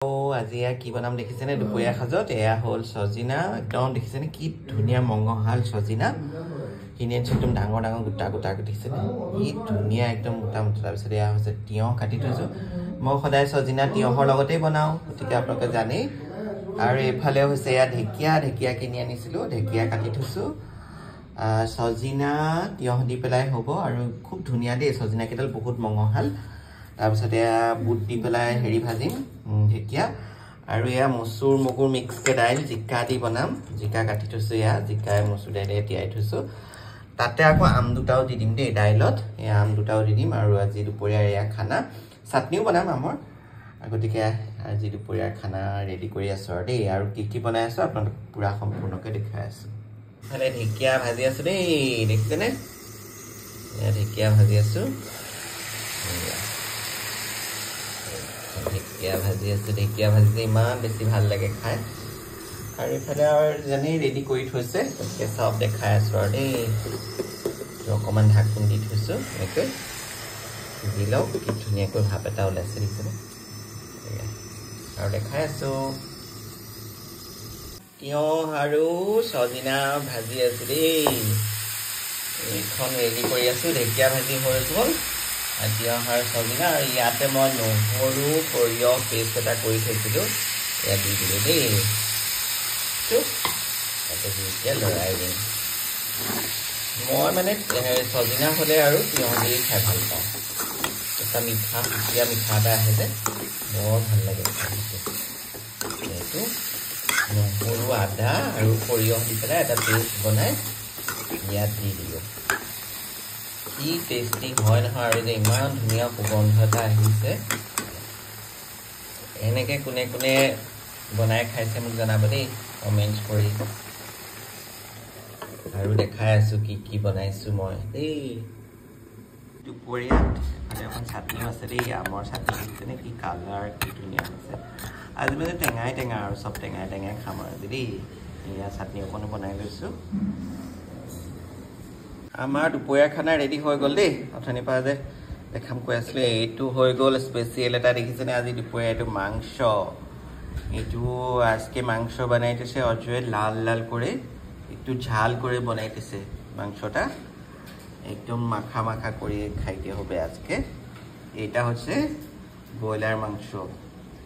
আজি কি বনাম দেখিছেনে দুপৰীয়া সাজত এয়া হ'ল সজিনা একদম দেখিছেনে কি ধুনীয়া মংগহাল সজিনা কিনি একদম ডাঙৰ ডাঙৰ গোটা গোটা দেখিছেনে কি ধুনীয়া একদম মোটা মোটা তাৰপিছত এয়া হৈছে তিয়হ কাটি থৈছো মই সদায় সজিনা তিয়হৰ লগতে বনাও গতিকে আপোনালোকে জানেই আৰু এফালে হৈছে এয়া ঢেকিয়া কিনি আনিছিলো ঢেকিয়া কাটি থৈছো সজিনা তিয়হ দি পেলাই হ'ব আৰু খুব ধুনীয়া দেই সজিনা কেইডাল বহুত মংগহাল তাৰপিছত এয়া বুট দি পেলাই হেৰি ভাজিম ঢেকিয়া আৰু এয়া মচুৰ মগুৰ মিক্স কে দাইল জিকা দি বনাম জিকা কাটি থৈছো এয়া জিকাই মচুৰ দাইলে তিয়াই থৈছো তাতে আকৌ আম দুটাও দি দিম দেই দাইলত এয়া আম দুটাও দি দিম আৰু আজি দুপৰীয়া এয়া খানা চাটনিও বনাম আমৰ গতিকে আজি দুপৰীয়াৰ খানা ৰেডি কৰি আছো আৰু দেই আৰু কি বনাই আছো আপোনালোক পুৰা সম্পূৰ্ণকৈ দেখাই আছো মানে ঢেকিয়া ভাজি আছো দেই দেখিছেনে এয়া ঢেকিয়া ভাজি আছো ঢেকিয়া ভাজি ইমান বেছি ভাল লাগে খাই আৰু ইফালে আৰু জানেই ৰেডি কৰি থৈছে গতিকে চব দেখাই আছো আৰু দেই অকণমান ঢাকোন দি থৈছো এনেকৈ দি লওক কি ধুনীয়াকৈ ভাপ এটা ওলাইছে দেখিছেনে আৰু দেখাই আছো তিয়হ আৰু সজিনা ভাজি আছো দেই এইখন ৰেডি কৰি আছো ঢেকিয়া ভাজি হৈ গ'ল তিয়হ আৰু সজিনা আৰু ইয়াতে মই নহৰু সৰিয়হ পেষ্ট এটা কৰি থৈছিলোঁ ইয়াত দি দিলোঁ দেই এতিয়া লৰাই দিম মই মানে সজিনা হ'লে আৰু তিয়হ দি খাই ভাল পাওঁ এটা মিঠা এটা আহে যে বৰ ভাল লাগে এইটো নহৰু আদা আৰু সৰিয়হ দি পেলাই এটা পেষ্ট বনাই ইয়াত দি দিলোঁ কি টেষ্টি হয় নহয় আৰু যে ইমান ধুনীয়া সুগন্ধ এটা আহিছে এনেকৈ কোনে কোনে বনাই খাইছে মোক জনাব দেই কমেণ্ট কৰি আৰু দেখাই আছো কি বনাইছো মই দেই দুপৰীয়াত এখন চাটনিও আছে দেই আমৰ চাটনি দেখিছেনে কি কালাৰ কি ধুনীয়া হৈছে আজি মানে টেঙাই আৰু চব টেঙাই খাম আৰু দেই এয়া চাটনি অকণো বনাই লৈছোঁ আমাৰ দুপৰীয়া খানা ৰেডি হৈ গ'ল দেই অথনিৰ পৰা যে দেখাম কৈ আছিলে এইটো হৈ গ'ল স্পেচিয়েল এটা দেখিছেনে আজি দুপৰীয়া এইটো মাংস এইটো আজকে মাংস বনাই দিছে অজয়ে লাল করে একটু ঝাল করে বনাই দিছে মাংসটা একদম মাখা করে খাইতে হবে আজকে এটা হচ্ছে ব্রয়লার মাংস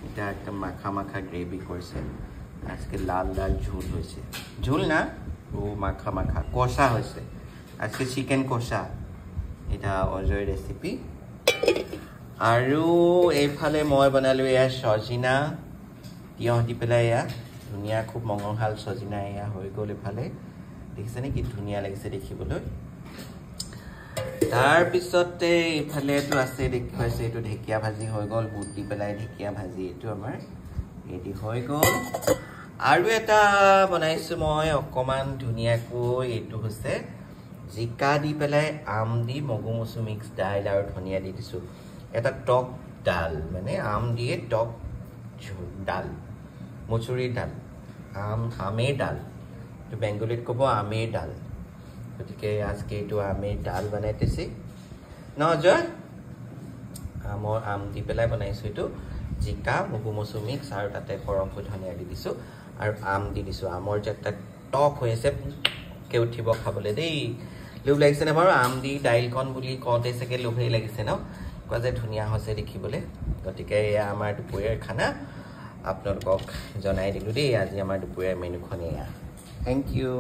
এটা একদম মাখা গ্রেভি করছে আজকে লাল ঝোল হয়েছে ঝোল না ও মাখা কষা হয়েছে আজকে চিকেন কষা এটা অজয় রেসিপি আৰু এইফালে মই বনালো এয়া সজিনা তিয়হ দি পেলাই এয়া ধুনীয়া খুব মংগহাল সজিনা এয়া হৈ গ'ল এইফালে দেখিছেনে কি ধুনীয়া লাগিছে দেখিবলৈ তাৰপিছতে এইফালেতো আছে দেখাইছে এইটো ঢেকিয়া ভাজি হৈ গ'ল বুট দি পেলাই ঢেকিয়া ভাজি এইটো আমাৰ ৰেডি হৈ গ'ল আৰু এটা বনাইছো মই অকমান ধুনীয়াকৈ এইটো হৈছে জিকা দি পেলাই আম দি মগু মচু মিক্স দাইল আৰু ধনিয়া দি দিছো এটা টক ডাল মানে আম দিয়ে টক ডাল মচুৰি ডাল আমেৰ ডাল তো বেংগলীত ক'ব আমেৰ ডাল গতিকে আজকে এইটো আমেৰ ডাল বনাই দিছে ন জয় আম দি পেলাই বনাইছো এইটো জিকা মগু মচু মিক্স আৰু তাতে সৰহকৈ ধনিয়া দি দিছো আৰু আম দি দিছো আমৰ যে এটা টক হৈ আছে কে উঠিব খাবলৈ দেই লোভ লাগিছে না বাৰু আম দি দাইলকণ বুলি কওঁতে চাগে লোভেই লাগিছে ন কোৱা যে ধুনীয়া হৈছে দেখিবলৈ গতিকে এয়া আমাৰ দুপৰীয়াৰ খানা আপোনালোকক জনাই দিলোঁ দেই আজি আমাৰ দুপৰীয়াৰ মেনুখন এয়া থেংক ইউ